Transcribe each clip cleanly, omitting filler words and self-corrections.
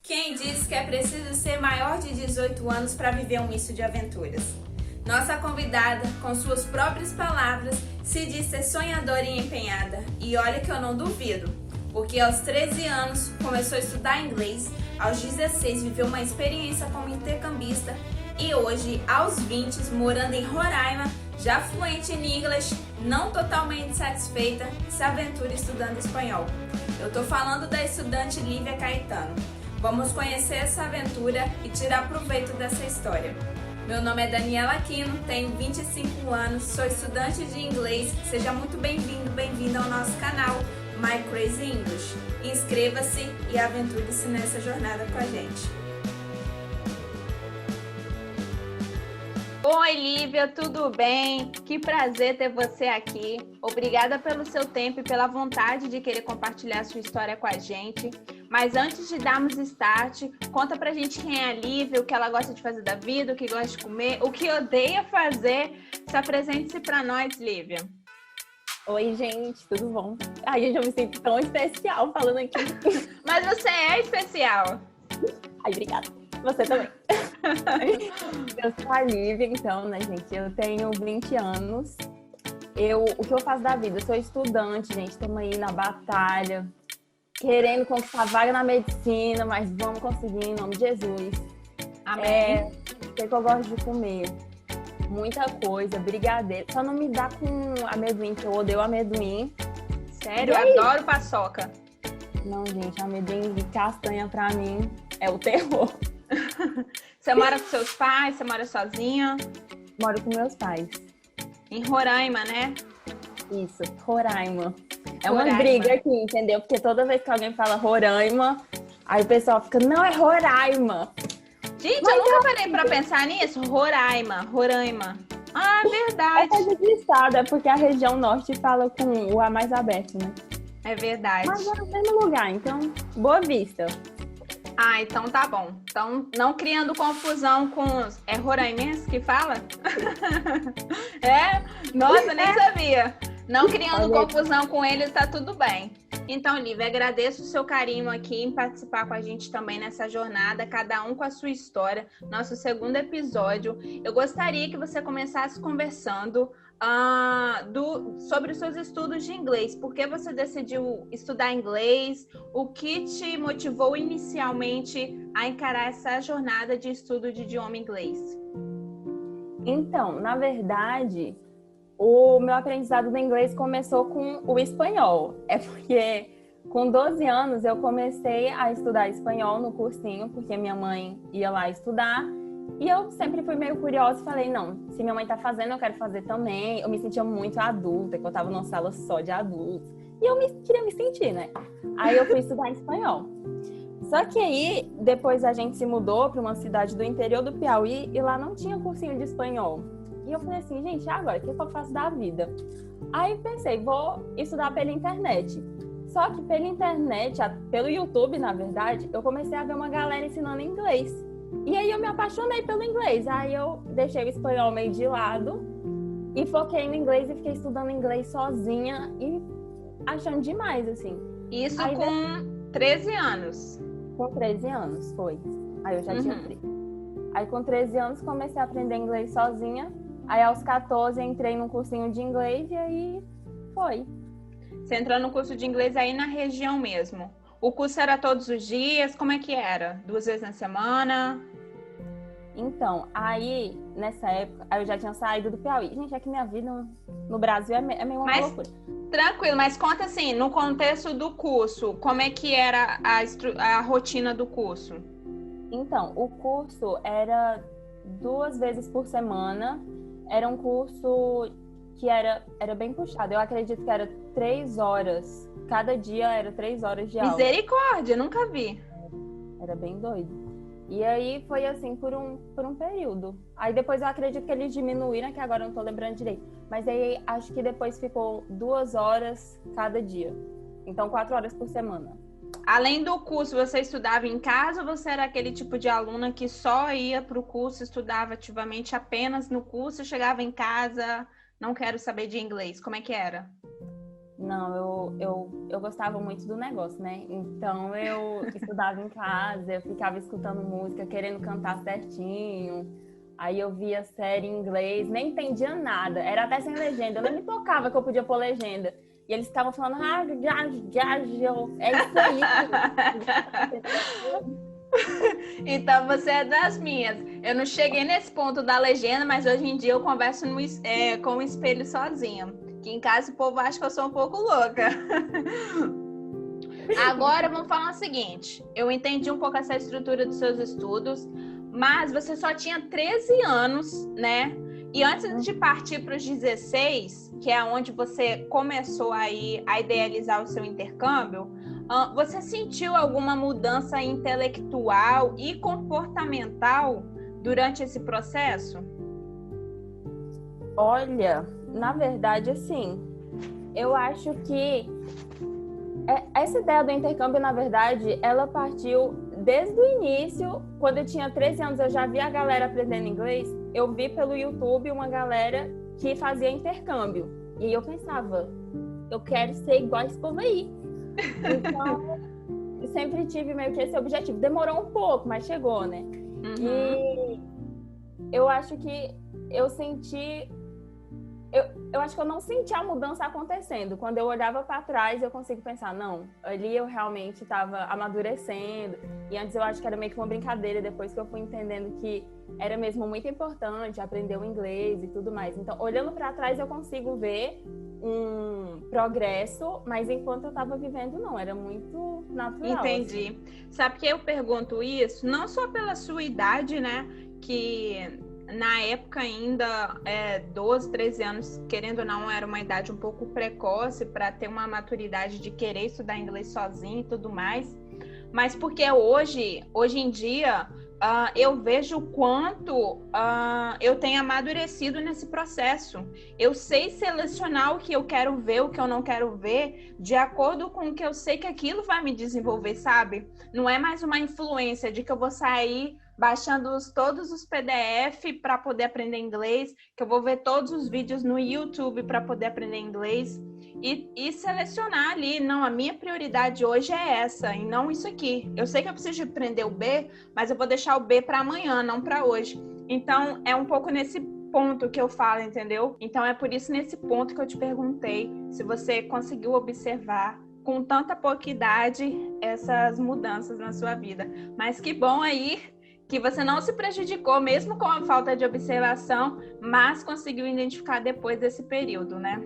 Quem disse que é preciso ser maior de 18 anos para viver um misto de aventuras? Nossa convidada, com suas próprias palavras, se diz ser sonhadora e empenhada. E olha que eu não duvido, porque aos 13 anos começou a estudar inglês, aos 16 viveu uma experiência como intercambista e hoje, aos 20, morando em Roraima, já fluente em inglês, não totalmente satisfeita, se aventura estudando espanhol. Eu tô falando da estudante Lívia Caetano. Vamos conhecer essa aventura e tirar proveito dessa história. Meu nome é Daniela Aquino, tenho 25 anos, sou estudante de inglês. Seja muito bem-vindo, bem-vinda ao nosso canal My Crazy English. Inscreva-se e aventure-se nessa jornada com a gente. Oi, Lívia, tudo bem? Que prazer ter você aqui. Obrigada pelo seu tempo e pela vontade de querer compartilhar sua história com a gente. Mas antes de darmos start, conta pra gente quem é a Lívia, o que ela gosta de fazer da vida, o que gosta de comer, o que odeia fazer. Se apresente-se pra nós, Lívia. Oi, gente, tudo bom? Ai, gente, eu me sinto tão especial falando aqui. Mas você é especial. Ai, obrigada. Você também. Eu sou a Lívia, então, né, gente? Eu tenho 20 anos. O que eu faço da vida? Eu sou estudante, gente. Estamos aí na batalha, querendo conquistar vaga na medicina, mas vamos conseguir, em nome de Jesus. Amém. O que eu gosto de comer? Muita coisa, brigadeiro. Só não me dá com amendoim, que eu odeio amendoim. Sério? Eu adoro paçoca. Não, gente, amendoim e castanha pra mim é o terror. Você mora com seus pais? Você mora sozinha? Moro com meus pais. Em Roraima, né? Isso, Roraima. É Roraima. uma briga aqui, entendeu? Porque toda vez que alguém fala Roraima, aí o pessoal fica, não, é Roraima. Gente, eu nunca parei pra pensar nisso. Roraima. Ah, verdade. É coisa de estado, é porque a região norte fala com o A mais aberto, né? É verdade. Mas é no mesmo lugar, então, Boa Vista. Ah, então tá bom. Então, não criando confusão com os... É roraimense que fala? É? Nossa, nem sabia. Não criando confusão com eles, tá tudo bem. Então, Lívia, agradeço o seu carinho aqui em participar com a gente também nessa jornada, cada um com a sua história. Nosso segundo episódio. Eu gostaria que você começasse conversando sobre os seus estudos de inglês. Por que você decidiu estudar inglês? O que te motivou inicialmente a encarar essa jornada de estudo de idioma inglês? Então, na verdade, o meu aprendizado do inglês começou com o espanhol. É porque com 12 anos eu comecei a estudar espanhol no cursinho, porque minha mãe ia lá estudar. E eu sempre fui meio curiosa e falei, não, se minha mãe tá fazendo, eu quero fazer também. Eu me sentia muito adulta, que eu tava numa sala só de adultos. E eu queria me sentir, né? Aí eu fui estudar espanhol. Só que aí, depois a gente se mudou para uma cidade do interior do Piauí e lá não tinha cursinho de espanhol. E eu falei assim, gente, agora, o que eu faço da vida? Aí pensei, vou estudar pela internet. Só que pela internet, pelo YouTube, na verdade, eu comecei a ver uma galera ensinando inglês. E aí eu me apaixonei pelo inglês. Aí eu deixei o espanhol meio de lado e foquei no inglês e fiquei estudando inglês sozinha e achando demais, assim. Isso aí, com 13 anos? Com 13 anos, foi. Aí eu já tinha 13. Aí com 13 anos comecei a aprender inglês sozinha. Aí aos 14 entrei num cursinho de inglês e aí foi. Você entrou no curso de inglês aí na região mesmo? O curso era todos os dias? Como é que era? 2 vezes na semana? Então, aí, nessa época, eu já tinha saído do Piauí. Gente, é que minha vida no Brasil é meio uma loucura. Tranquilo, mas conta assim, no contexto do curso, como é que era a rotina do curso? Então, o curso era 2 vezes por semana. Era um curso que era bem puxado. Eu acredito que era 3 horas. Cada dia era 3 horas de aula. Misericórdia, nunca vi. Era bem doido. E aí foi assim por um período. Aí depois eu acredito que eles diminuíram, que agora eu não tô lembrando direito. Mas aí acho que depois ficou 2 horas cada dia. Então 4 horas por semana. Além do curso, você estudava em casa ou você era aquele tipo de aluna que só ia pro curso, estudava ativamente apenas no curso, chegava em casa, não quero saber de inglês? Como é que era? Não, eu gostava muito do negócio, né? Então eu estudava em casa, eu ficava escutando música, querendo cantar certinho. Aí eu via série em inglês, nem entendia nada, era até sem legenda, eu nem me tocava que eu podia pôr legenda. E eles estavam falando, é isso aí. Então você é das minhas. Eu não cheguei nesse ponto da legenda, mas hoje em dia eu converso com o espelho sozinha. Que em casa o povo acha que eu sou um pouco louca. Agora vamos falar o seguinte: eu entendi um pouco essa estrutura dos seus estudos, mas você só tinha 13 anos, né? E antes de partir para os 16, que é onde você começou aí a idealizar o seu intercâmbio, você sentiu alguma mudança intelectual e comportamental durante esse processo? Olha, na verdade, assim, eu acho que essa ideia do intercâmbio, na verdade, ela partiu desde o início. Quando eu tinha 13 anos, eu já vi a galera aprendendo inglês. Eu vi pelo YouTube uma galera que fazia intercâmbio. E aí eu pensava, eu quero ser igual esse povo aí. Então, eu sempre tive meio que esse objetivo. Demorou um pouco, mas chegou, né? Uhum. E eu acho que eu senti... Eu acho que eu não senti a mudança acontecendo. Quando eu olhava para trás, eu consigo pensar, não, ali eu realmente estava amadurecendo. E antes eu acho que era meio que uma brincadeira, depois que eu fui entendendo que era mesmo muito importante aprender o inglês e tudo mais. Então, olhando para trás, eu consigo ver um progresso, mas enquanto eu estava vivendo, não, era muito natural. Entendi. Assim. Sabe que eu pergunto isso, não só pela sua idade, né, que... Na época ainda, 12, 13 anos, querendo ou não, era uma idade um pouco precoce para ter uma maturidade de querer estudar inglês sozinho e tudo mais. Mas porque hoje em dia, eu vejo o quanto eu tenho amadurecido nesse processo. Eu sei selecionar o que eu quero ver, o que eu não quero ver, de acordo com o que eu sei que aquilo vai me desenvolver, sabe? Não é mais uma influência de que eu vou sair baixando todos os PDF para poder aprender inglês, que eu vou ver todos os vídeos no YouTube para poder aprender inglês e selecionar ali, não, a minha prioridade hoje é essa e não isso aqui. Eu sei que eu preciso aprender o B, mas eu vou deixar o B para amanhã, não para hoje. Então, é um pouco nesse ponto que eu falo, entendeu? Então, é por isso nesse ponto que eu te perguntei se você conseguiu observar com tanta pouca idade essas mudanças na sua vida. Mas que bom aí que você não se prejudicou, mesmo com a falta de observação, mas conseguiu identificar depois desse período, né?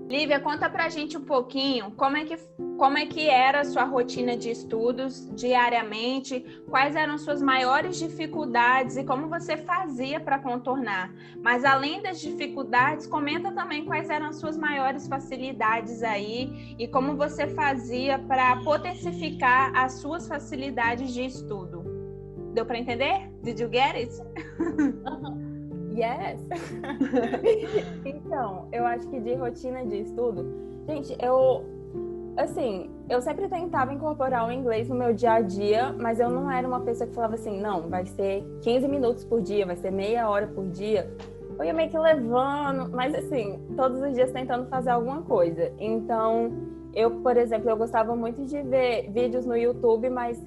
Lívia, conta pra gente um pouquinho como é que era a sua rotina de estudos diariamente, quais eram suas maiores dificuldades e como você fazia para contornar. Mas além das dificuldades, comenta também quais eram as suas maiores facilidades aí e como você fazia para potencificar as suas facilidades de estudo. Deu para entender? Did you get it? Yes! Então, eu acho que de rotina de estudo... Gente, eu sempre tentava incorporar o inglês no meu dia a dia, mas eu não era uma pessoa que falava assim, não, vai ser 15 minutos por dia, vai ser meia hora por dia. Eu ia meio que levando, mas assim, todos os dias tentando fazer alguma coisa. Então, por exemplo, eu gostava muito de ver vídeos no YouTube, mas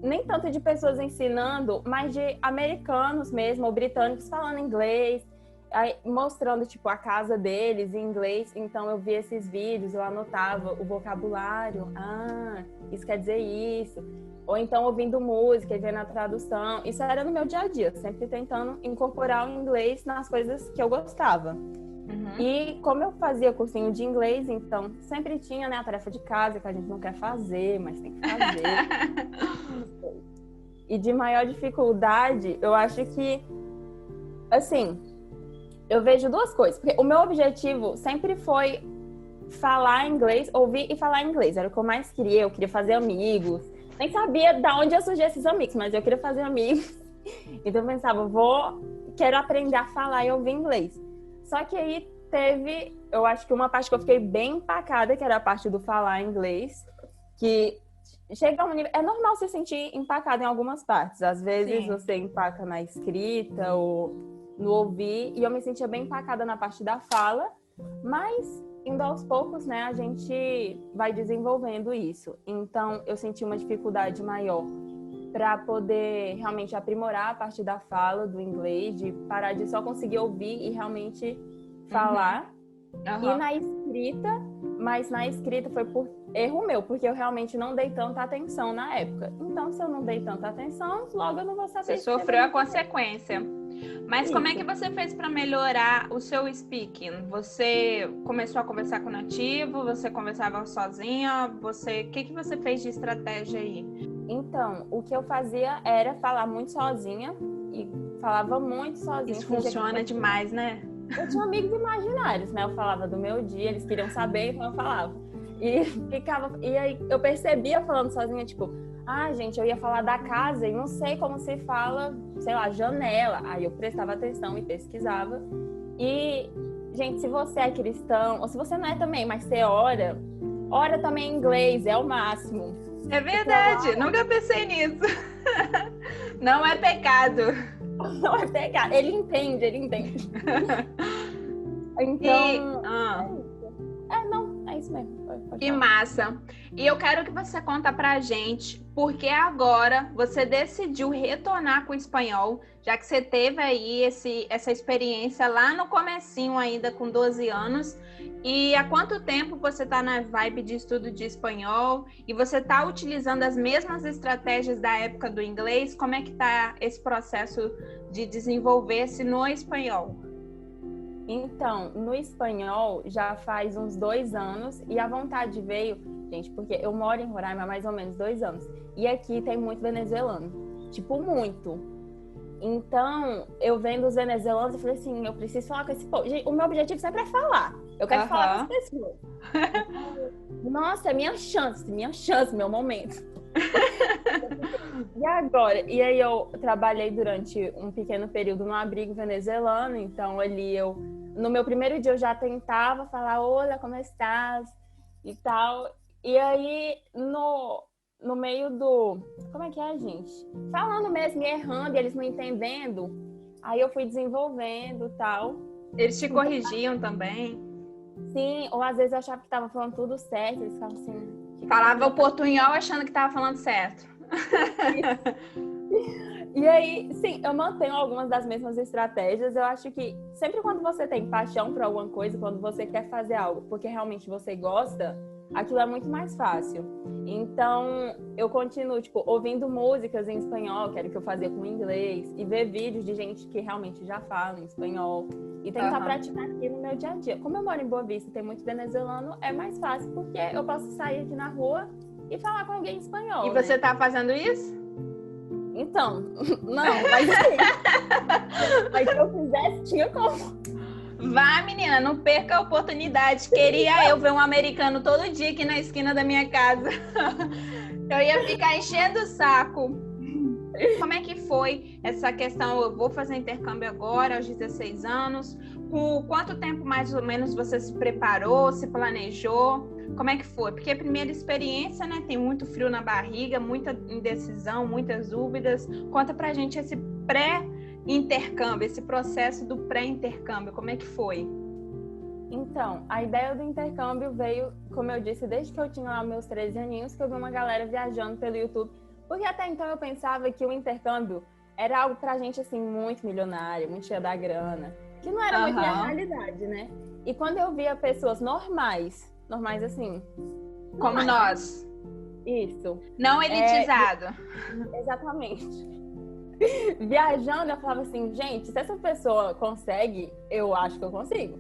nem tanto de pessoas ensinando, mas de americanos mesmo, ou britânicos falando inglês, aí, mostrando, tipo, a casa deles em inglês. Então, eu via esses vídeos, eu anotava o vocabulário. Isso quer dizer isso. Ou então, ouvindo música e vendo a tradução. Isso era no meu dia a dia, sempre tentando incorporar o inglês nas coisas que eu gostava. Uhum. E como eu fazia cursinho de inglês, então sempre tinha, né, a tarefa de casa que a gente não quer fazer, mas tem que fazer. E de maior dificuldade, eu acho que, assim, eu vejo duas coisas. Porque o meu objetivo sempre foi falar inglês, ouvir e falar inglês. Era o que eu mais queria. Eu queria fazer amigos. Nem sabia de onde ia surgir esses amigos, mas eu queria fazer amigos. Então eu pensava, quero aprender a falar e ouvir inglês. Só que aí teve, eu acho que uma parte que eu fiquei bem empacada, que era a parte do falar inglês, que chega a um nível... É normal se sentir empacado em algumas partes. Às vezes você empaca na escrita ou no ouvir, e eu me sentia bem empacada na parte da fala, mas indo aos poucos, né, a gente vai desenvolvendo isso. Então, eu senti uma dificuldade maior para poder realmente aprimorar a parte da fala do inglês, de parar de só conseguir ouvir e realmente falar. E na escrita, mas na escrita foi por erro meu, porque eu realmente não dei tanta atenção na época. Então, se eu não dei tanta atenção, logo eu não vou saber. Você sofreu a consequência. Mas Isso. Como é que você fez para melhorar o seu speaking? Você começou a conversar com o nativo? Você conversava sozinha? O que você fez de estratégia aí? Então, o que eu fazia era falar muito sozinha e falava muito sozinha. Isso funciona demais, né? Eu tinha amigos imaginários, né? Eu falava do meu dia, eles queriam saber, então eu falava. E aí eu percebia falando sozinha, tipo, gente, eu ia falar da casa e não sei como se fala, sei lá, janela. Aí eu prestava atenção e pesquisava. E, gente, se você é cristão, ou se você não é também, mas você ora também em inglês, é o máximo. É verdade, nunca pensei nisso. Não é pecado. Não é pecado, ele entende. Então, é isso mesmo. Que massa! E eu quero que você conta pra gente por que agora você decidiu retornar com o espanhol, já que você teve aí essa experiência lá no comecinho ainda com 12 anos. E há quanto tempo você tá na vibe de estudo de espanhol e você tá utilizando as mesmas estratégias da época do inglês? Como é que tá esse processo de desenvolver-se no espanhol? Então, no espanhol já faz uns 2 anos e a vontade veio, gente, porque eu moro em Roraima há mais ou menos 2 anos e aqui tem muito venezuelano, tipo, muito. Então, eu vendo os venezuelanos, eu falei assim, eu preciso falar com esse povo. Gente, o meu objetivo sempre é falar. Eu quero falar com as pessoas. Nossa, é minha chance, meu momento. E agora? E aí eu trabalhei durante um pequeno período no abrigo venezuelano, então ali no meu primeiro dia eu já tentava falar, olá, como estás? E tal. E aí no meio como é que é, gente? Falando mesmo e errando, e eles não entendendo, aí eu fui desenvolvendo e tal. Eles te corrigiam também? Sim, ou às vezes eu achava que tava falando tudo certo, eles ficavam assim... Falava o portunhol achando que tava falando certo. E aí, sim, eu mantenho algumas das mesmas estratégias. Eu acho que sempre quando você tem paixão por alguma coisa, quando você quer fazer algo porque realmente você gosta, aquilo é muito mais fácil. Então, eu continuo, tipo, ouvindo músicas em espanhol, que era o que eu fazia com inglês, e ver vídeos de gente que realmente já fala em espanhol, e tentar praticar aqui no meu dia a dia. Como eu moro em Boa Vista e tem muito venezuelano, é mais fácil, porque eu posso sair aqui na rua e falar com alguém em espanhol. E você tá fazendo isso? Então, não, mas assim, mas se eu fizesse, tinha como. Vá, menina, não perca a oportunidade. Queria eu ver um americano todo dia aqui na esquina da minha casa. Eu ia ficar enchendo o saco. Como é que foi essa questão? Eu vou fazer intercâmbio agora, aos 16 anos. Com quanto tempo mais ou menos você se preparou, se planejou? Como é que foi? Porque a primeira experiência, né? Tem muito frio na barriga, muita indecisão, muitas dúvidas. Conta pra gente esse pré-intercâmbio, esse processo do pré-intercâmbio. Como é que foi? Então, a ideia do intercâmbio veio, como eu disse, desde que eu tinha lá meus 13 aninhos, que eu vi uma galera viajando pelo YouTube. Porque até então eu pensava que o intercâmbio era algo pra gente, assim, muito milionária, muito cheia da grana. Que não era muito minha realidade, né? E quando eu via pessoas normais assim... Como nós. Isso. Não elitizado. Exatamente. Viajando, eu falava assim, gente, se essa pessoa consegue, eu acho que eu consigo.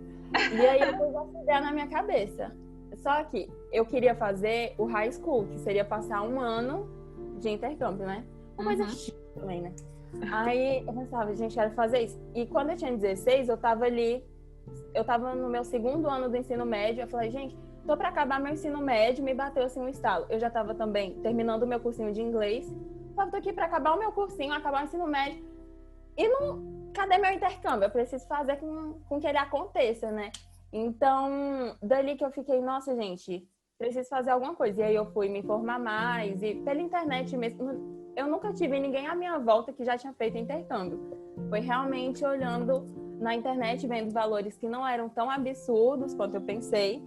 E aí eu pus essa ideia na minha cabeça. Só que eu queria fazer o high school, que seria passar 1 ano de intercâmbio, né? Uma coisa chique também, né? Aí eu pensava, gente, quero fazer isso. E quando eu tinha 16, eu tava no meu 2º ano do ensino médio, eu falei, gente, tô pra acabar meu ensino médio, me bateu assim um estalo. Eu já tava também terminando o meu cursinho de inglês, tô aqui pra acabar o meu cursinho, acabar o ensino médio. E cadê meu intercâmbio? Eu preciso fazer com que ele aconteça, né? Então, dali que eu fiquei, nossa, gente, preciso fazer alguma coisa. E aí eu fui me informar mais, e pela internet mesmo, eu nunca tive ninguém à minha volta que já tinha feito intercâmbio. Foi realmente olhando na internet vendo valores que não eram tão absurdos quanto eu pensei.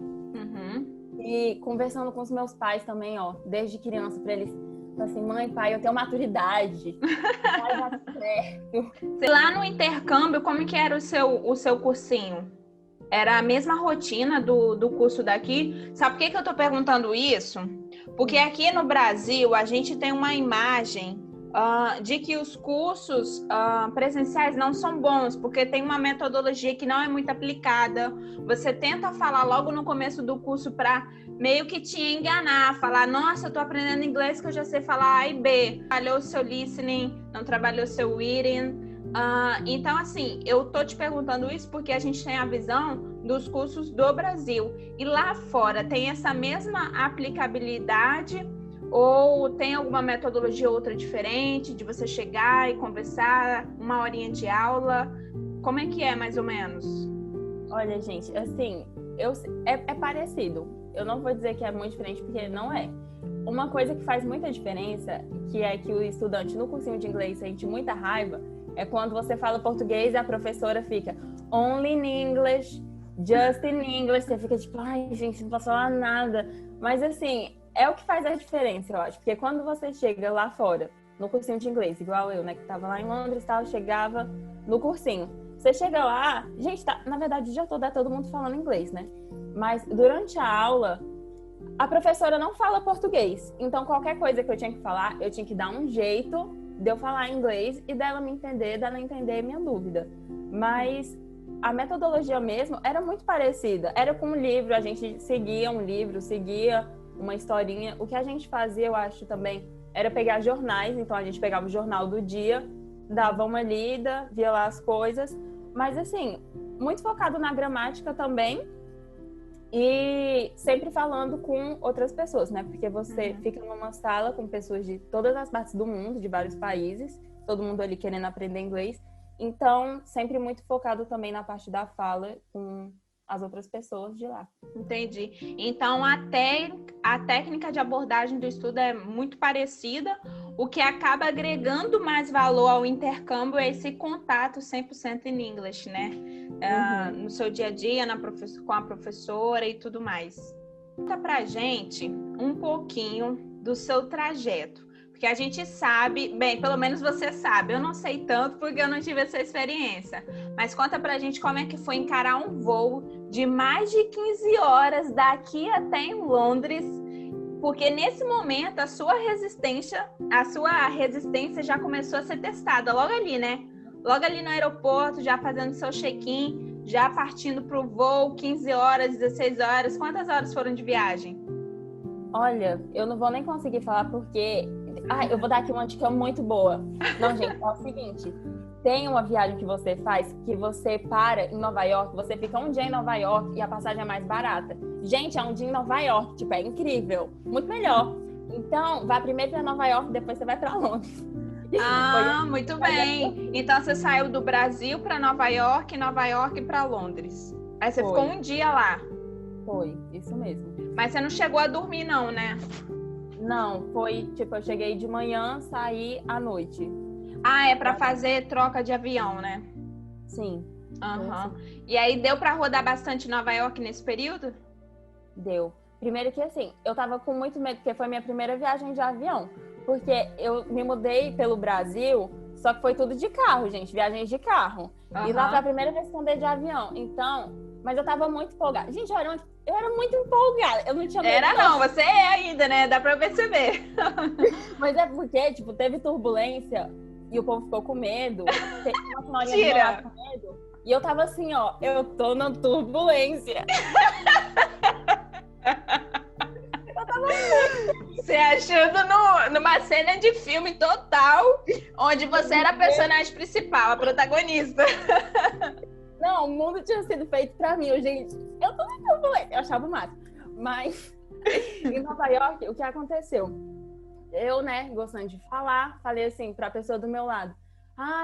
E conversando com os meus pais também, ó, desde criança, para eles, assim, mãe, pai, eu tenho maturidade. Vai dar certo. Lá no intercâmbio, como que era o seu cursinho? Era a mesma rotina do curso daqui? Sabe por que eu tô perguntando isso? Porque aqui no Brasil, a gente tem uma imagem de que os cursos presenciais não são bons, porque tem uma metodologia que não é muito aplicada. Você tenta falar logo no começo do curso para meio que te enganar, falar, nossa, eu tô aprendendo inglês que eu já sei falar A e B. Trabalhou o seu listening, não trabalhou o seu reading. Então, assim, eu tô te perguntando isso porque a gente tem a visão dos cursos do Brasil. E lá fora tem essa mesma aplicabilidade ou tem alguma metodologia outra diferente de você chegar e conversar, uma horinha de aula? Como é que é, mais ou menos? Olha, gente, assim, é parecido. Eu não vou dizer que é muito diferente, porque não é. Uma coisa que faz muita diferença, que é que o estudante no cursinho de inglês sente muita raiva, é quando você fala português e a professora fica only in English, just in English. Você fica tipo, ai, gente, não posso falar nada. Mas, assim, é o que faz a diferença, eu acho. Porque quando você chega lá fora, no cursinho de inglês, igual eu, né, que tava lá em Londres e tal, chegava no cursinho. Você chega lá, gente, na verdade, o dia todo é todo mundo falando inglês, né? Mas durante a aula, a professora não fala português. Então, qualquer coisa que eu tinha que falar, eu tinha que dar um jeito de eu falar inglês e dela me entender, dela entender minha dúvida. Mas a metodologia mesmo era muito parecida. Era com um livro, a gente seguia um livro, seguia uma historinha. O que a gente fazia, eu acho também, era pegar jornais. Então, a gente pegava o jornal do dia, dava uma lida, via lá as coisas. Mas, assim, muito focado na gramática também. E sempre falando com outras pessoas, né? Porque você fica numa sala com pessoas de todas as partes do mundo, de vários países, todo mundo ali querendo aprender inglês. Então, sempre muito focado também na parte da fala com as outras pessoas de lá. Entendi. Então, a técnica de abordagem do estudo é muito parecida. O que acaba agregando mais valor ao intercâmbio é esse contato 100% em inglês, né? No seu dia a dia, com a professora e tudo mais. Conta pra gente um pouquinho do seu trajeto. Porque a gente sabe, bem, pelo menos você sabe, eu não sei tanto porque eu não tive essa experiência. Mas conta pra gente como é que foi encarar um voo de mais de 15 horas daqui até em Londres. Porque nesse momento a sua resistência já começou a ser testada logo ali, né? Logo ali no aeroporto, já fazendo seu check-in, já partindo para o voo, 15 horas, 16 horas. Quantas horas foram de viagem? Olha, eu não vou nem conseguir falar porque... eu vou dar aqui uma dica muito boa. Não, gente, é o seguinte. Tem uma viagem que você faz que você para em Nova York, você fica um dia em Nova York e a passagem é mais barata. Gente, é um dia em Nova York, tipo, é incrível. Muito melhor. Então, vá primeiro para Nova York, depois você vai para Londres. Muito bem. Então, você saiu do Brasil para Nova York para Londres. Aí você ficou um dia lá. Foi, isso mesmo. Mas você não chegou a dormir, não, né? Não, foi, tipo, eu cheguei de manhã, saí à noite. É para fazer troca de avião, né? Sim. E aí, deu para rodar bastante Nova York nesse período? Deu. Primeiro que, assim, eu tava com muito medo, porque foi minha primeira viagem de avião. Porque eu me mudei pelo Brasil, só que foi tudo de carro, gente, viagens de carro. E lá foi a primeira vez que eu andei de avião. Então, mas eu tava muito empolgada. Gente, eu era muito empolgada. Eu não tinha medo. Não, você é ainda, né? Dá pra perceber. Mas é porque, tipo, teve turbulência e o povo ficou com medo. Teve uma Mentira! com medo. E eu tava assim, ó, eu tô na turbulência. Eu tava muito... Você achando numa cena de filme total, onde você era a personagem principal, a protagonista. Não, o mundo tinha sido feito pra mim, gente. Eu tô na turbulência. Eu achava o máximo. Mas em Nova York, o que aconteceu? Eu, né, gostando de falar, falei assim pra pessoa do meu lado: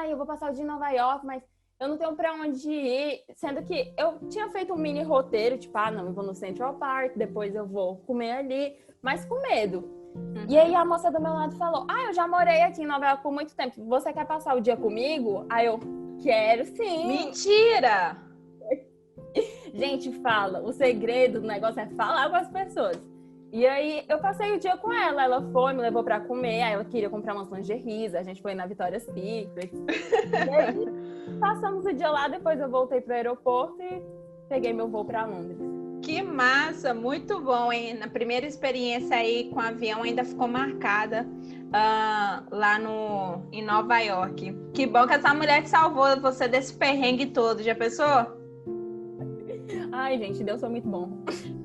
eu vou passar o dia em Nova York, mas eu não tenho pra onde ir. Sendo que eu tinha feito um mini roteiro, tipo, não, eu vou no Central Park, depois eu vou comer ali, mas com medo. E aí a moça do meu lado falou: eu já morei aqui em Nova York por muito tempo, você quer passar o dia comigo? Aí eu, Quero sim. Mentira! Gente, fala. O segredo do negócio é falar com as pessoas. E aí, eu passei o dia com ela. Ela foi, me levou pra comer. Aí ela queria comprar umas lingeries. A gente foi na Victoria's Secret. E aí, passamos o dia lá. Depois eu voltei pro aeroporto e peguei meu voo pra Londres. Que massa! Muito bom, hein? Na primeira experiência aí com o avião ainda ficou marcada lá em Nova York. Que bom que essa mulher te salvou você desse perrengue todo. Já pensou? Ai, gente, Deus foi muito bom.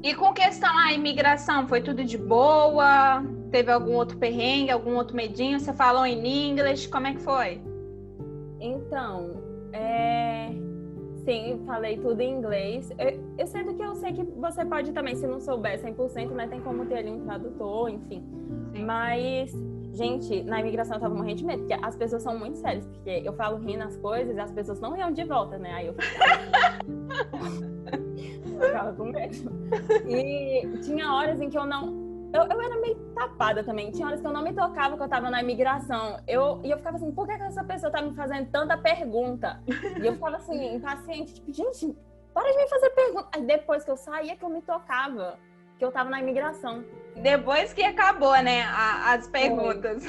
E com questão à imigração, foi tudo de boa? Teve algum outro perrengue, algum outro medinho? Você falou em inglês, como é que foi? Então, sim, falei tudo em inglês. Eu sendo que eu sei que você pode também, se não souber 100%, né, tem como ter ali um tradutor, enfim. Sim. Mas, gente, na imigração eu tava morrendo de medo, porque as pessoas são muito sérias, porque eu falo rindo as coisas e as pessoas não riam de volta, né? Aí eu ficava com medo. E tinha horas em que eu não... Eu era meio tapada também. Tinha horas que eu não me tocava que eu tava na imigração. E eu ficava assim, por que essa pessoa tá me fazendo tanta pergunta? E eu ficava assim, impaciente. Tipo, gente, para de me fazer pergunta. Aí depois que eu saía, que eu me tocava. Que eu tava na imigração. Depois que acabou, né, as perguntas.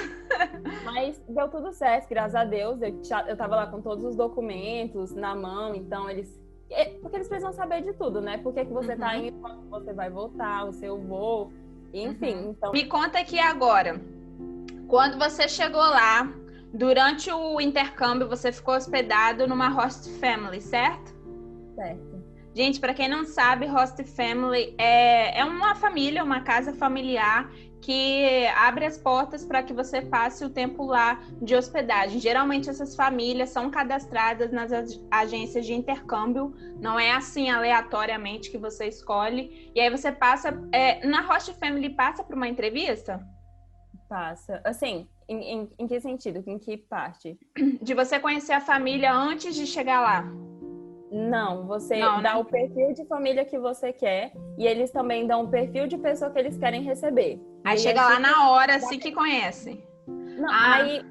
Mas deu tudo certo, graças a Deus. Eu tava lá com todos os documentos na mão. Então, porque eles precisam saber de tudo, né? Por que você tá indo, quando você vai voltar, o seu voo... Enfim, então... Me conta aqui agora, quando você chegou lá, durante o intercâmbio, você ficou hospedado numa host family, certo? Certo. Gente, para quem não sabe, host family é uma família, uma casa familiar que abre as portas para que você passe o tempo lá de hospedagem. Geralmente essas famílias são cadastradas nas agências de intercâmbio, não é assim aleatoriamente que você escolhe. E aí você passa... na Host Family passa por uma entrevista? Passa. Assim, em que sentido? Em que parte? De você conhecer a família antes de chegar lá? Não, você Não, dá né? o perfil de família que você quer e eles também dão o perfil de pessoa que eles querem receber. Aí chega lá na hora, assim que conhece. Não, aí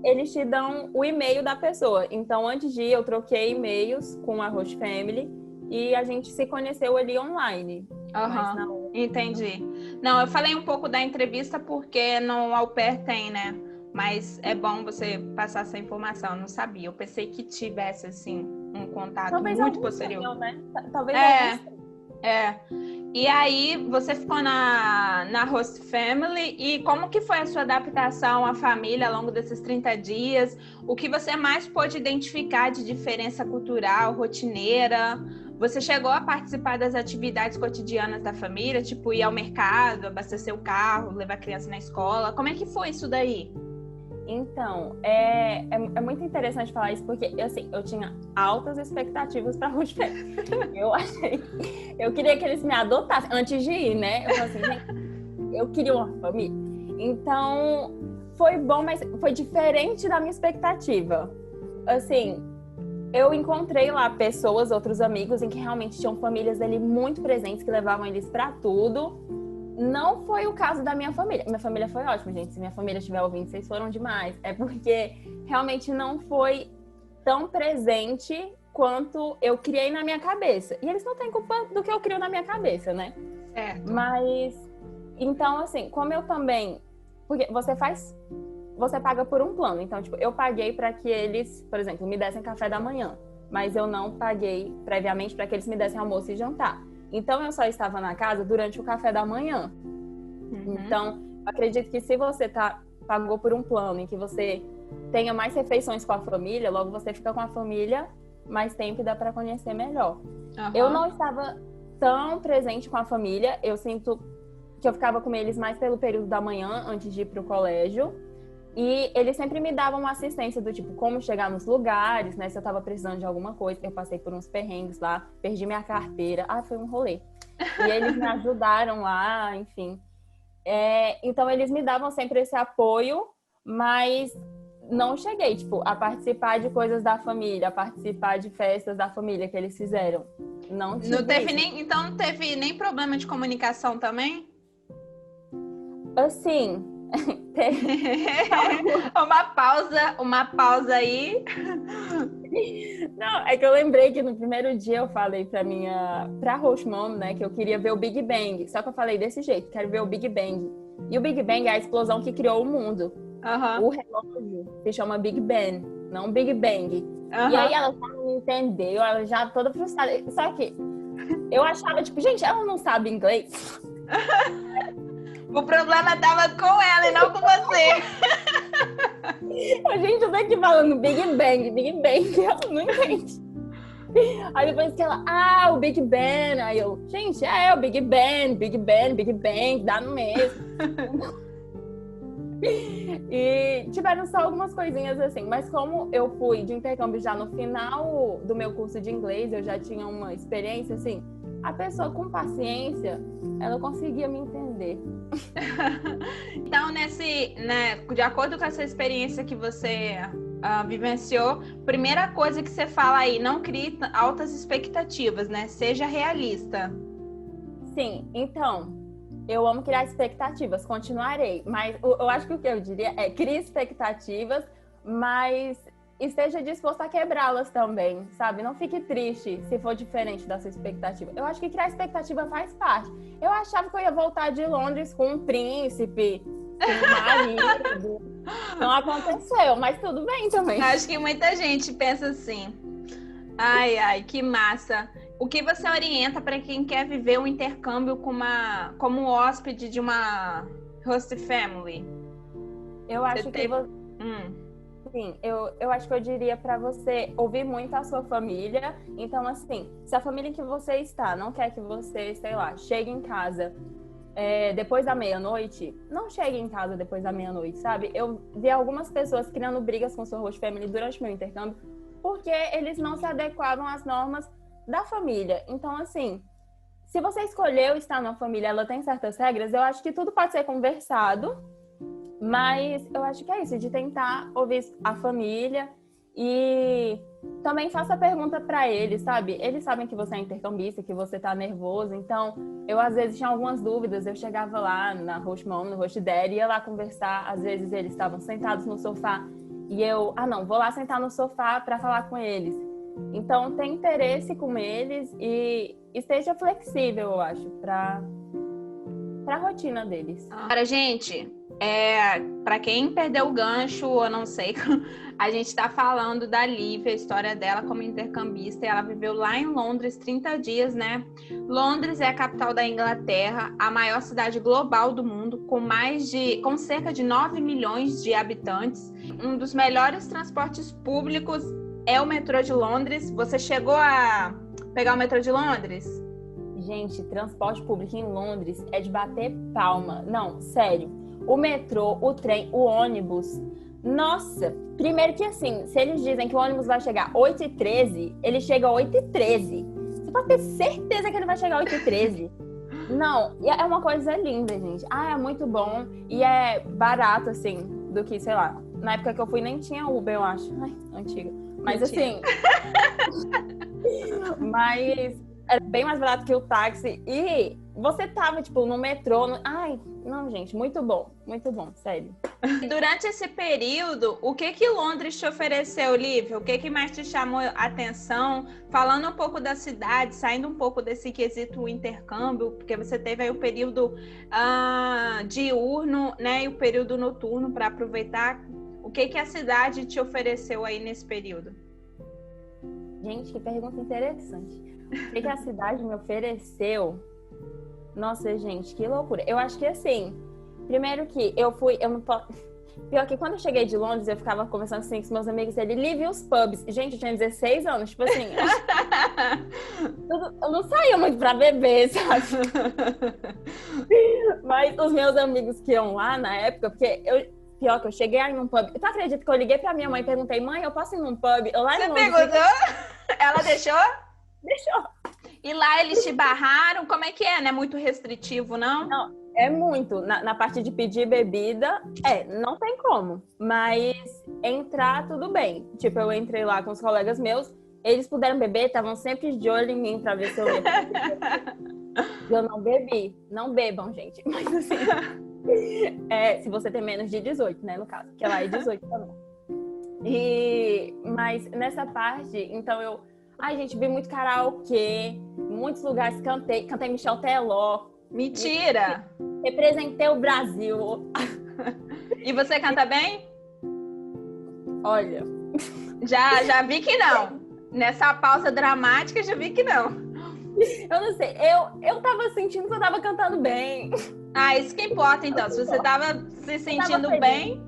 eles te dão o e-mail da pessoa. Então, antes de ir, eu troquei e-mails com a Host Family e a gente se conheceu ali online. Mas não... Entendi. Não, eu falei um pouco da entrevista porque no Au Pair tem, né? Mas é bom você passar essa informação. Eu não sabia. Eu pensei que tivesse, assim, um contato talvez muito posterior. Tenham, né? Talvez E aí, você ficou na Host Family e como que foi a sua adaptação à família ao longo desses 30 dias? O que você mais pôde identificar de diferença cultural, rotineira? Você chegou a participar das atividades cotidianas da família, tipo ir ao mercado, abastecer o carro, levar a criança na escola? Como é que foi isso daí? Então, é muito interessante falar isso, porque, assim, eu tinha altas expectativas para a Host Family. Eu queria que eles me adotassem antes de ir, né? Eu falei assim, gente, eu queria uma família. Então, foi bom, mas foi diferente da minha expectativa. Assim, eu encontrei lá pessoas, outros amigos, em que realmente tinham famílias ali muito presentes, que levavam eles para tudo. Não foi o caso da minha família. Minha família foi ótima, gente. Se minha família estiver ouvindo, vocês foram demais. É porque realmente não foi tão presente quanto eu criei na minha cabeça. E eles não têm culpa do que eu crio na minha cabeça, né? Certo. Mas, então, assim, como eu também... Porque você paga por um plano. Então, tipo, eu paguei para que eles, por exemplo, me dessem café da manhã. Mas eu não paguei previamente para que eles me dessem almoço e jantar. Então, eu só estava na casa durante o café da manhã. Então, acredito que se você pagou por um plano em que você tenha mais refeições com a família, logo você fica com a família mais tempo e dá para conhecer melhor. Eu não estava tão presente com a família. Eu sinto que eu ficava com eles mais pelo período da manhã, antes de ir para o colégio. E eles sempre me davam uma assistência do tipo, como chegar nos lugares, né? Se eu tava precisando de alguma coisa. Eu passei por uns perrengues lá, perdi minha carteira. Foi um rolê. E eles me ajudaram lá, enfim. Então, eles me davam sempre esse apoio, mas não cheguei, tipo, a participar de coisas da família, a participar de festas da família que eles fizeram. Não teve Então, não teve nem problema de comunicação também? Assim... uma pausa aí. Não, é que eu lembrei que no primeiro dia eu falei pra host mom, né, que eu queria ver o Big Bang. Só que eu falei desse jeito, quero ver o Big Bang. E o Big Bang é a explosão que criou o mundo. Aham. O relógio se chama Big Ben, não Big Bang. Aham. E aí ela já não entendeu, ela já toda frustrada. Só que eu achava, tipo, gente, ela não sabe inglês. O problema tava com ela e não com você. Gente, eu tô aqui falando Big Bang, ela não entende. Aí depois que ela, o Big Ben, aí eu, gente, é o Big Bang, dá no mesmo. E tiveram só algumas coisinhas assim, mas como eu fui de intercâmbio já no final do meu curso de inglês, eu já tinha uma experiência assim, a pessoa com paciência, ela conseguia me entender. Então, de acordo com essa experiência que você vivenciou, primeira coisa que você fala aí, não crie altas expectativas, né? Seja realista. Sim, então, eu amo criar expectativas, continuarei. Mas eu acho que o que eu diria é crie expectativas, mas esteja disposto a quebrá-las também, sabe? Não fique triste se for diferente da sua expectativa. Eu acho que criar expectativa faz parte. Eu achava que eu ia voltar de Londres com um príncipe, com um marido. Não aconteceu, mas tudo bem também. Acho que muita gente pensa assim. Ai, que massa. O que você orienta para quem quer viver um intercâmbio como hóspede de uma host family? Eu acho que Sim, eu acho que eu diria para você ouvir muito a sua família. Então, assim, se a família em que você está não quer que você, sei lá, chegue em casa depois da meia-noite, não chegue em casa depois da meia-noite, sabe? Eu vi algumas pessoas criando brigas com sua host family durante meu intercâmbio porque eles não se adequavam às normas da família. Então, assim, se você escolheu estar numa família, ela tem certas regras, eu acho que tudo pode ser conversado. Mas eu acho que é isso, de tentar ouvir a família e também faça pergunta para eles, sabe? Eles sabem que você é intercambista, que você tá nervoso, então eu às vezes tinha algumas dúvidas, eu chegava lá na host mom, no host dad, ia lá conversar, às vezes eles estavam sentados no sofá e eu, não, vou lá sentar no sofá para falar com eles. Então tenha interesse com eles e esteja flexível, eu acho, para a rotina deles. Agora, gente, para quem perdeu o gancho, eu não sei, a gente está falando da Lívia, a história dela como intercambista, e ela viveu lá em Londres 30 dias, né? Londres é a capital da Inglaterra, a maior cidade global do mundo, com cerca de 9 milhões de habitantes. Um dos melhores transportes públicos é o metrô de Londres. Você chegou a pegar o metrô de Londres? Gente, transporte público em Londres é de bater palma. Não, sério. O metrô, o trem, o ônibus. Nossa, primeiro que assim, se eles dizem que o ônibus vai chegar 8h13, ele chega 8h13. Você pode ter certeza que ele vai chegar 8h13. Não, é uma coisa linda, gente. É muito bom e é barato, assim, do que, sei lá. Na época que eu fui nem tinha Uber, eu acho. Ai, antiga. Mas assim... Mas... era bem mais barato que o táxi. E você tava, tipo, no metrô. Não, gente, muito bom, sério. Durante esse período, o que Londres te ofereceu, Lívia? O que mais te chamou a atenção? Falando um pouco da cidade, saindo um pouco desse quesito intercâmbio, porque você teve aí o período diurno, né, e o período noturno para aproveitar. O que a cidade te ofereceu aí nesse período? Gente, que pergunta interessante. O que a cidade me ofereceu? Nossa, gente, que loucura. Eu acho que assim, primeiro que pior que quando eu cheguei de Londres, eu ficava conversando assim com meus amigos, ele Lívia os pubs. Gente, eu tinha 16 anos, tipo assim, eu não saía muito pra beber, sabe? Mas os meus amigos que iam lá na época, porque pior que eu cheguei aí num pub. Tu acredita que eu liguei pra minha mãe e perguntei, mãe, eu posso ir num pub? Você perguntou? Ela deixou? Deixou. E lá eles te barraram? Como é que é? Não é muito restritivo, não? Não, é muito. Na parte de pedir bebida, não tem como. Mas entrar, tudo bem. Tipo, eu entrei lá com os colegas meus, eles puderam beber, estavam sempre de olho em mim pra ver se eu ia beber. Eu não bebi. Não bebam, gente. Mas assim, se você tem menos de 18, né, no caso. Que lá é 18 também. Mas nessa parte, então ai, gente, vi muito karaokê, muitos lugares cantei Michel Teló. Mentira! Representei o Brasil. E você canta bem? Olha, Já vi que não. Nessa pausa dramática, já vi que não. eu não sei, eu tava sentindo que eu tava cantando bem. Ah, isso que importa, então. Se você tava se sentindo bem.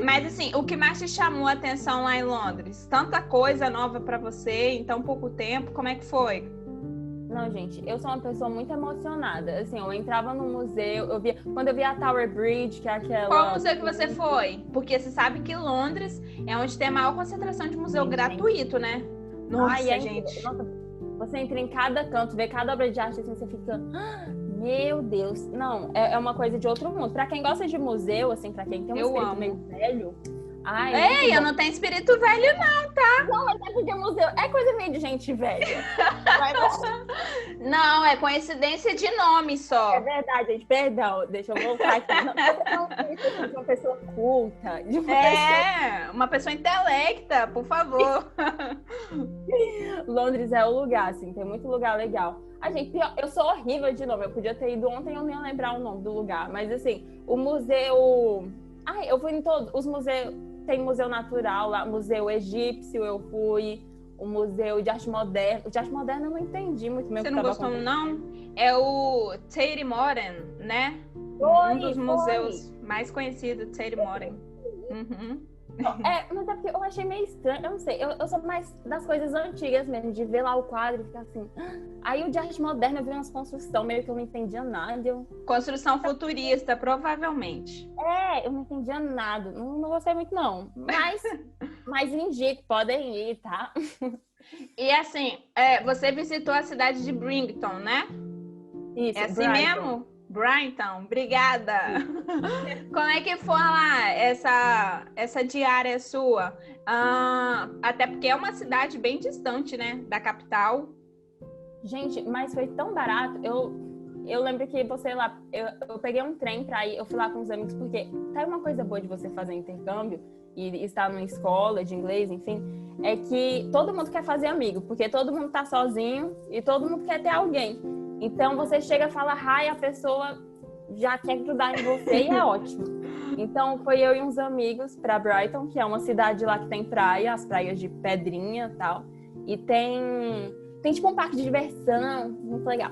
Mas assim, o que mais te chamou a atenção lá em Londres? Tanta coisa nova pra você em tão pouco tempo, como é que foi? Não, gente, eu sou uma pessoa muito emocionada. Assim, eu entrava no museu, quando eu via a Tower Bridge, que é aquela... Qual museu que você foi? Porque você sabe que Londres é onde tem a maior concentração de museu gratuito, né? Nossa, gente. Nossa, você entra em cada canto, vê cada obra de arte, assim, você fica... Meu Deus. Não, é uma coisa de outro mundo. Pra quem gosta de museu, assim, pra quem tem um espírito meio velho... Ai, ei, eu não tenho espírito velho, não, tá? Não, mas é porque museu é coisa meio de gente velha. Não, é coincidência de nome só. É verdade, gente. Perdão, deixa eu voltar aqui. Não, de uma pessoa culta. Uma pessoa intelecta, por favor. Londres é o lugar, assim, tem muito lugar legal. Gente, pior, eu sou horrível de nome. Eu podia ter ido ontem, eu nem ia lembrar o nome do lugar. Mas, assim, o museu... Ai, eu fui em todos os museus. Tem museu natural lá, museu egípcio, eu fui, o museu de arte moderna. O de arte moderna eu não entendi muito bem. Você não gostou, não? É o Tate Modern, né? Um dos museus mais conhecidos, Tate Modern. Uhum. Mas é porque eu achei meio estranho, eu não sei, eu sou mais das coisas antigas mesmo, de ver lá o quadro e ficar assim. Aí o de arte moderna eu vi umas construções meio que eu não entendia nada. Construção futurista, provavelmente. Eu não entendia nada, não gostei muito não, mas indico, podem ir, tá? E assim, você visitou a cidade de Bridgton, né? Isso, é assim Brighton. mesmo? Brighton, obrigada. Como é que foi lá essa diária sua? Até porque é uma cidade bem distante, né, da capital. Gente, mas foi tão barato. Eu lembro que você lá, eu peguei um trem pra ir, eu fui lá com os amigos, porque tá uma coisa boa de você fazer intercâmbio e estar numa escola de inglês, enfim, é que todo mundo quer fazer amigo, porque todo mundo tá sozinho e todo mundo quer ter alguém. Então você chega e fala hi, a pessoa já quer grudar em você e é ótimo. Então foi eu e uns amigos para Brighton, que é uma cidade lá que tem praia, as praias de pedrinha e tal. E tem tipo um parque de diversão, muito legal.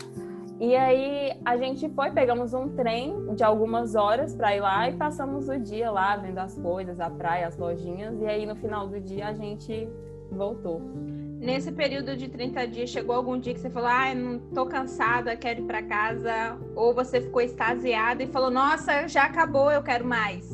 E aí a gente pegamos um trem de algumas horas para ir lá e passamos o dia lá vendo as coisas, a praia, as lojinhas. E aí no final do dia a gente voltou. Nesse período de 30 dias, chegou algum dia que você falou, não tô cansada, quero ir pra casa? Ou você ficou extasiada e falou, nossa, já acabou, eu quero mais?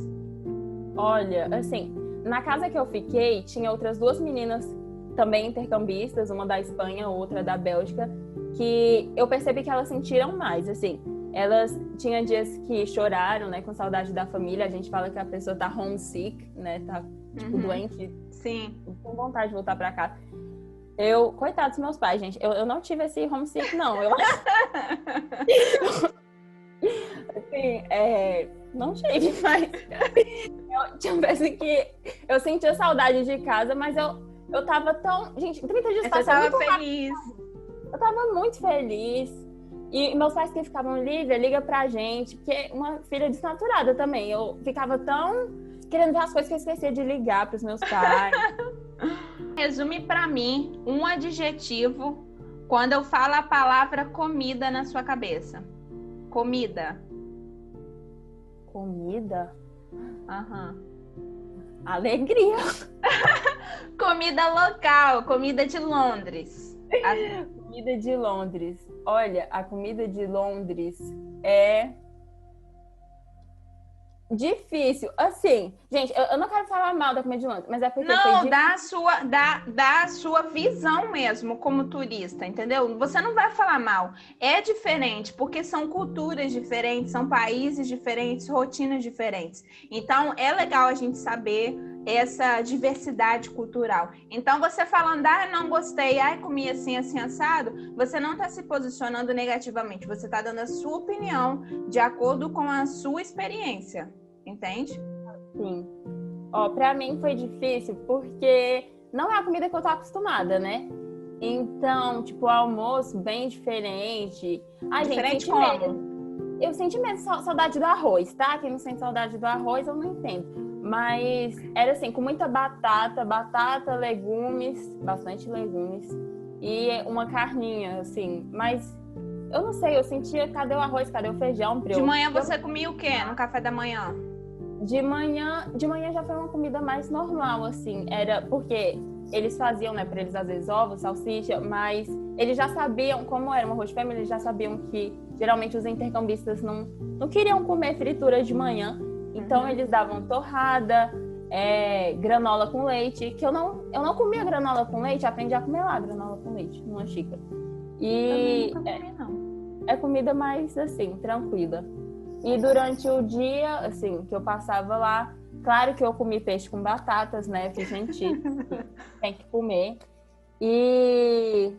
Olha, assim, na casa que eu fiquei, tinha outras duas meninas também intercambistas, uma da Espanha, outra da Bélgica, que eu percebi que elas sentiram mais, assim. Elas tinham dias que choraram, né, com saudade da família. A gente fala que a pessoa tá homesick, né, tá, tipo, doente. Sim. Com vontade de voltar pra casa. Coitados dos meus pais, gente. Eu não tive esse homesick, não. Assim, não tive, mas eu pensei que eu sentia saudade de casa, mas eu tava tão... Gente, 30 dias passou muito feliz. Rápido. Eu tava muito feliz. E meus pais que ficavam, Lívia, liga pra gente, porque uma filha desnaturada também. Eu ficava tão querendo ver as coisas que eu esquecia de ligar pros meus pais. Resume pra mim um adjetivo quando eu falo a palavra comida na sua cabeça. Comida. Comida? Aham. Alegria. Comida local, comida de Londres. Comida de Londres. Olha, a comida de Londres é difícil. Assim, gente, eu não quero falar mal da comida de Londres, mas é porque... Não, dá a sua visão mesmo como turista, entendeu? Você não vai falar mal. É diferente, porque são culturas diferentes, são países diferentes, rotinas diferentes. Então, é legal a gente saber essa diversidade cultural. Então, você falando, não gostei, comi assim, assim, assado, você não está se posicionando negativamente, você está dando a sua opinião de acordo com a sua experiência, entende? Sim. Ó, pra mim foi difícil porque não é a comida que eu tô acostumada, né? Então, tipo, o almoço bem diferente. Ai, gente, Diferente senti como? medo. Eu senti mesmo saudade do arroz, tá? Quem não sente saudade do arroz, eu não entendo. Mas era assim, com muita batata, legumes, bastante legumes. E uma carninha, assim. Mas eu não sei, eu sentia, cadê o arroz, cadê o feijão? De manhã você comia o quê no café da manhã? De manhã já foi uma comida mais normal, assim. Era porque eles faziam, né, pra eles às vezes ovos, salsicha, mas eles já sabiam, como era uma host family, eles já sabiam que geralmente os intercambistas não queriam comer fritura de manhã. Então eles davam torrada, granola com leite, que eu não comia granola com leite, aprendi a comer lá granola com leite, numa xícara. E Também nunca comi, não. é comida mais assim, tranquila. E durante o dia, assim, que eu passava lá, claro que eu comi peixe com batatas, né? Fish and chips, tem que comer. E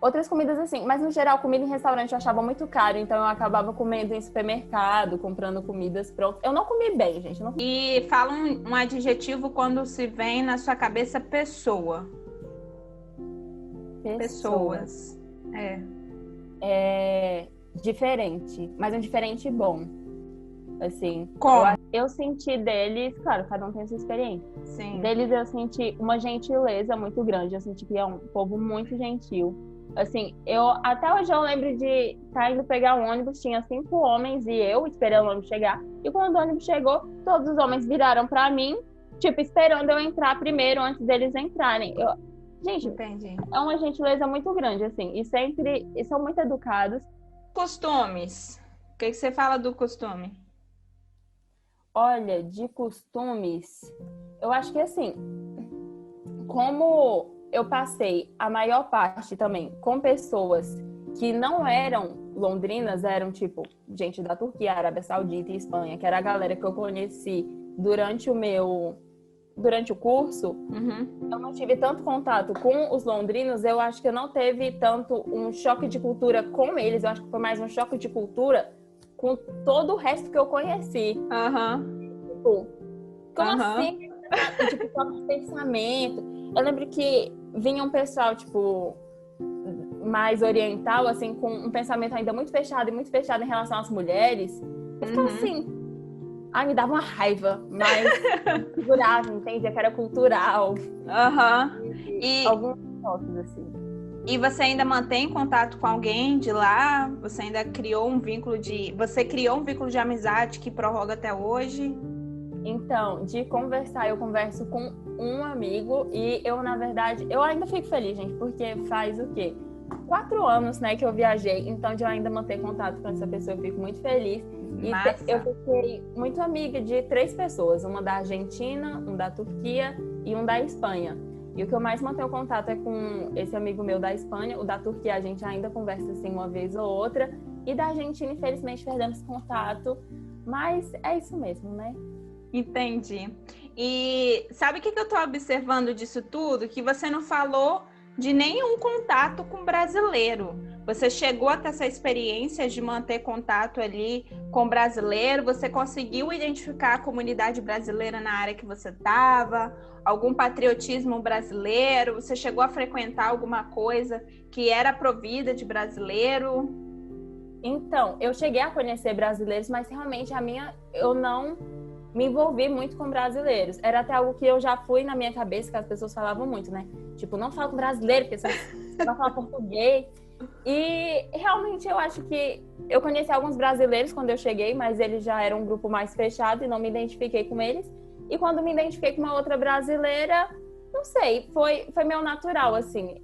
outras comidas assim, mas no geral, comida em restaurante eu achava muito caro, então eu acabava comendo em supermercado, comprando comidas prontas. Eu não comi bem, gente. Eu não... E fala um adjetivo quando se vem na sua cabeça pessoa. Pessoas. Diferente, mas um diferente bom. Assim, Como? eu senti deles, claro, cada um tem a sua experiência. Sim. Deles eu senti uma gentileza muito grande, eu senti que é um povo muito gentil. Assim, até hoje eu lembro de estar indo pegar um ônibus, tinha 5 homens e eu esperando o ônibus chegar. E quando o ônibus chegou, todos os homens viraram pra mim, tipo, esperando eu entrar primeiro antes deles entrarem. Gente, entendi. É uma gentileza muito grande, assim, e são muito educados. Costumes. O que você fala do costume? Olha, de costumes, eu acho que assim, como eu passei a maior parte também com pessoas que não eram londrinas, eram tipo gente da Turquia, Arábia Saudita e Espanha, que era a galera que eu conheci durante o curso, eu não tive tanto contato com os londrinos, eu acho que eu não teve tanto um choque de cultura com eles, eu acho que foi mais um choque de cultura com todo o resto que eu conheci. Tipo, como assim? Tipo, próprio pensamento. Eu lembro que vinha um pessoal, tipo, mais oriental, assim, com um pensamento ainda muito fechado em relação às mulheres. Eu ficava assim, me dava uma raiva, mas segurava, entendia que era cultural. E alguns toques, assim. E você ainda mantém contato com alguém de lá? Você ainda criou um vínculo de amizade que prorroga até hoje? Então, de conversar, eu converso com um amigo e eu, na verdade, eu ainda fico feliz, gente, porque faz o quê? 4 anos, né, que eu viajei, então de eu ainda manter contato com essa pessoa, eu fico muito feliz. Massa. E eu fiquei muito amiga de 3 pessoas, uma da Argentina, um da Turquia e um da Espanha. E o que eu mais mantenho contato é com esse amigo meu da Espanha. O da Turquia a gente ainda conversa assim uma vez ou outra. E da Argentina, infelizmente, perdemos contato. Mas é isso mesmo, né? Entendi. E sabe o que eu tô observando disso tudo? Que você não falou de nenhum contato com brasileiro. Você chegou até essa experiência de manter contato ali com brasileiro? Você conseguiu identificar a comunidade brasileira na área que você estava? Algum patriotismo brasileiro? Você chegou a frequentar alguma coisa que era provida de brasileiro? Então, eu cheguei a conhecer brasileiros, mas realmente eu não me envolvi muito com brasileiros. Era até algo que eu já fui na minha cabeça, que as pessoas falavam muito, né? Tipo, não fala com brasileiro, porque você vai falar português. E realmente eu acho que eu conheci alguns brasileiros quando eu cheguei, mas eles já eram um grupo mais fechado e não me identifiquei com eles. E quando me identifiquei com uma outra brasileira, não sei, foi meio natural, assim.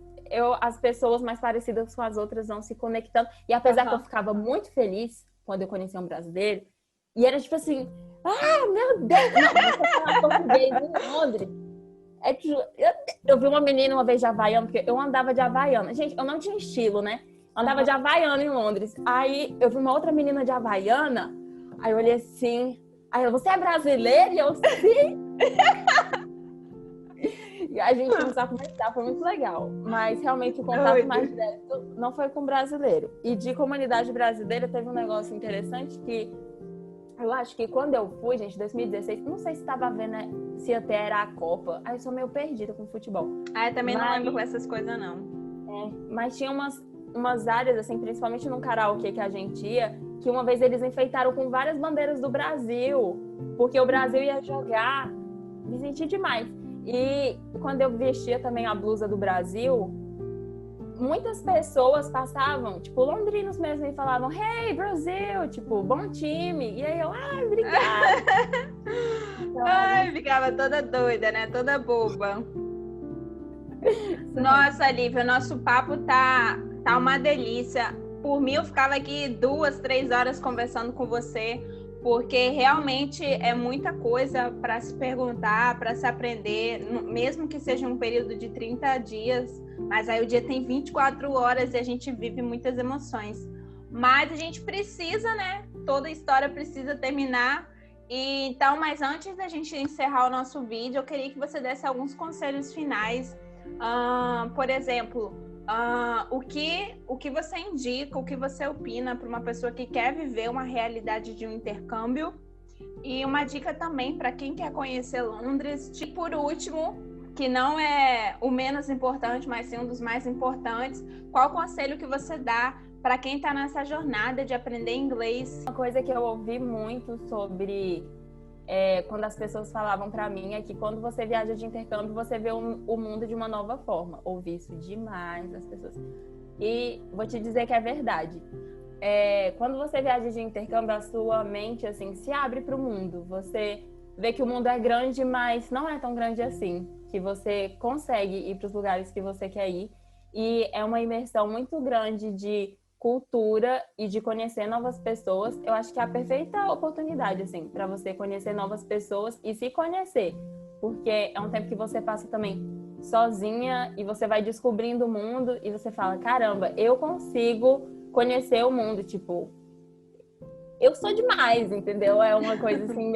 As pessoas mais parecidas com as outras vão se conectando. E apesar que eu ficava muito feliz quando eu conheci um brasileiro, e era tipo assim, meu Deus, não, você fala português em Londres. É que eu vi uma menina uma vez de Havaiana, porque eu andava de Havaiana. Gente, eu não tinha estilo, né? Eu andava de Havaiana em Londres. Aí eu vi uma outra menina de Havaiana, aí eu olhei assim, aí ela, você é brasileira? E eu, sim! E a gente começou a conversar, foi muito legal. Mas realmente o contato mais direto não foi com brasileiro. E de comunidade brasileira teve um negócio interessante que Eu acho que quando eu fui, gente, 2016, não sei se tava vendo, né, se até era a Copa. Aí eu sou meio perdida com futebol. Ah, eu também não lembro com essas coisas, não. Mas tinha umas áreas, assim, principalmente no karaokê que a gente ia, que uma vez eles enfeitaram com várias bandeiras do Brasil, porque o Brasil ia jogar. Me senti demais. E quando eu vestia também a blusa do Brasil, muitas pessoas passavam, tipo, londrinos mesmo, e falavam, hey, Brasil, tipo, bom time. E aí eu, obrigada. Ai, ficava toda doida, né? Toda boba. Nossa, Lívia, o nosso papo tá uma delícia. Por mim, eu ficava aqui 2, 3 horas conversando com você, porque realmente é muita coisa para se perguntar, para se aprender, mesmo que seja um período de 30 dias, mas aí o dia tem 24 horas e a gente vive muitas emoções. Mas a gente precisa, né? Toda história precisa terminar. E então, mas antes da gente encerrar o nosso vídeo, eu queria que você desse alguns conselhos finais. Por exemplo, o que você indica, o que você opina para uma pessoa que quer viver uma realidade de um intercâmbio, e uma dica também para quem quer conhecer Londres. E por último, que não é o menos importante, mas sim um dos mais importantes, qual conselho que você dá para quem está nessa jornada de aprender inglês? Uma coisa que eu ouvi muito sobre quando as pessoas falavam para mim é que quando você viaja de intercâmbio, você vê o mundo de uma nova forma. Ouvi isso demais das pessoas. E vou te dizer que é verdade. Quando você viaja de intercâmbio, a sua mente assim se abre para o mundo. Você vê que o mundo é grande, mas não é tão grande assim. Que você consegue ir para os lugares que você quer ir. E é uma imersão muito grande de cultura e de conhecer novas pessoas. Eu acho que é a perfeita oportunidade, assim, para você conhecer novas pessoas e se conhecer. Porque é um tempo que você passa também sozinha e você vai descobrindo o mundo e você fala, caramba, eu consigo conhecer o mundo, tipo, eu sou demais, entendeu? É uma coisa assim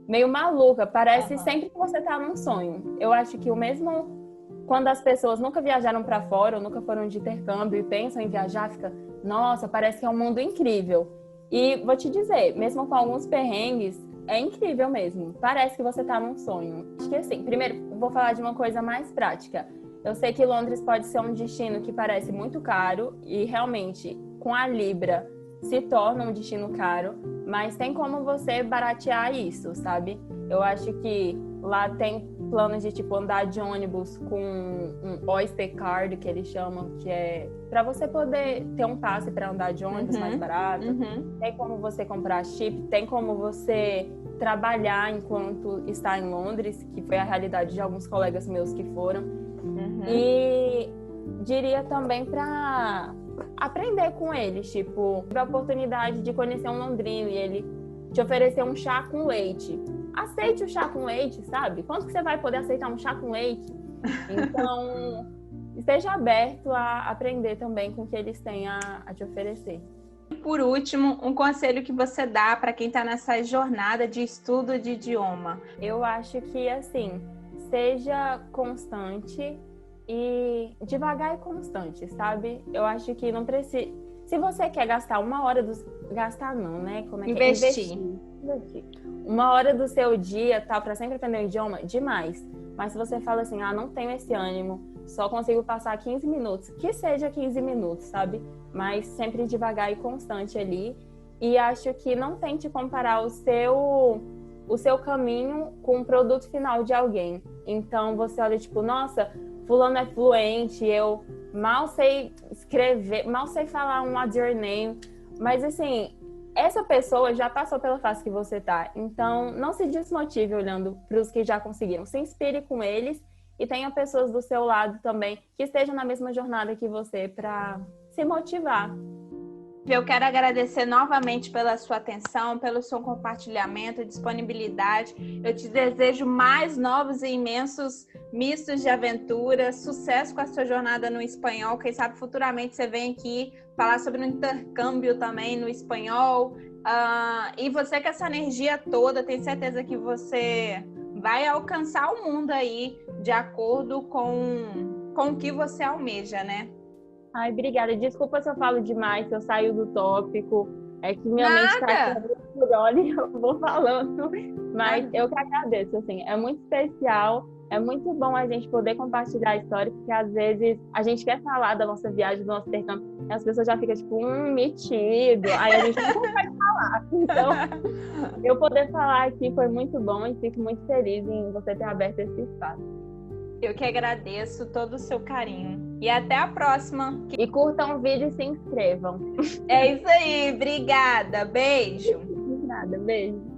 meio maluca. Parece sempre que você tá num sonho. Eu acho que o mesmo quando as pessoas nunca viajaram para fora ou nunca foram de intercâmbio e pensam em viajar, fica, nossa, parece que é um mundo incrível. E vou te dizer, mesmo com alguns perrengues, é incrível mesmo. Parece que você tá num sonho. Acho que assim, primeiro, vou falar de uma coisa mais prática. Eu sei que Londres pode ser um destino que parece muito caro e realmente, com a Libra, se torna um destino caro, mas tem como você baratear isso, sabe? Eu acho que lá tem planos de tipo andar de ônibus com um Oyster Card, que eles chamam, que é para você poder ter um passe para andar de ônibus mais barato. Tem como você comprar chip, tem como você trabalhar enquanto está em Londres, que foi a realidade de alguns colegas meus que foram. E diria também para aprender com eles, tipo, a oportunidade de conhecer um londrino e ele te oferecer um chá com leite. Aceite o chá com leite, sabe? Quando que você vai poder aceitar um chá com leite? Então, esteja aberto a aprender também com o que eles têm a te oferecer. Por último, um conselho que você dá para quem está nessa jornada de estudo de idioma? Eu acho que, assim, seja constante e devagar e constante, sabe? Eu acho que não precisa... Se você quer gastar 1 hora Gastar não, né? Como é que Investir. Investir. 1 hora do seu dia, tal, para sempre aprender um idioma, demais. Mas se você fala assim, não tenho esse ânimo, só consigo passar 15 minutos, que seja 15 minutos, sabe? Mas sempre devagar e constante ali. E acho que não tente comparar o seu caminho com o produto final de alguém. Então você olha tipo, nossa, fulano é fluente, eu mal sei escrever, mal sei falar um what's your name. Mas assim, essa pessoa já passou pela fase que você tá. Então, não se desmotive olhando para os que já conseguiram. Se inspire com eles e tenha pessoas do seu lado também que estejam na mesma jornada que você para se motivar. Eu quero agradecer novamente pela sua atenção, pelo seu compartilhamento, disponibilidade. Eu te desejo mais novos e imensos mistos de aventura, sucesso com a sua jornada no espanhol. Quem sabe futuramente você vem aqui falar sobre o intercâmbio também no espanhol. E você com essa energia toda, tenho certeza que você vai alcançar o mundo aí de acordo com o que você almeja, né? Ai, obrigada. Desculpa se eu falo demais, se eu saio do tópico. É que minha mente tá por hora e eu vou falando. Mas eu que agradeço, assim, é muito especial. É muito bom a gente poder compartilhar a história, porque às vezes a gente quer falar da nossa viagem, do nosso intercâmbio, e as pessoas já ficam tipo, metido, aí a gente não consegue falar. Então, eu poder falar aqui foi muito bom e fico muito feliz em você ter aberto esse espaço. Eu que agradeço todo o seu carinho. E até a próxima. E curtam o vídeo e se inscrevam. É isso aí, obrigada, beijo. Nada, beijo.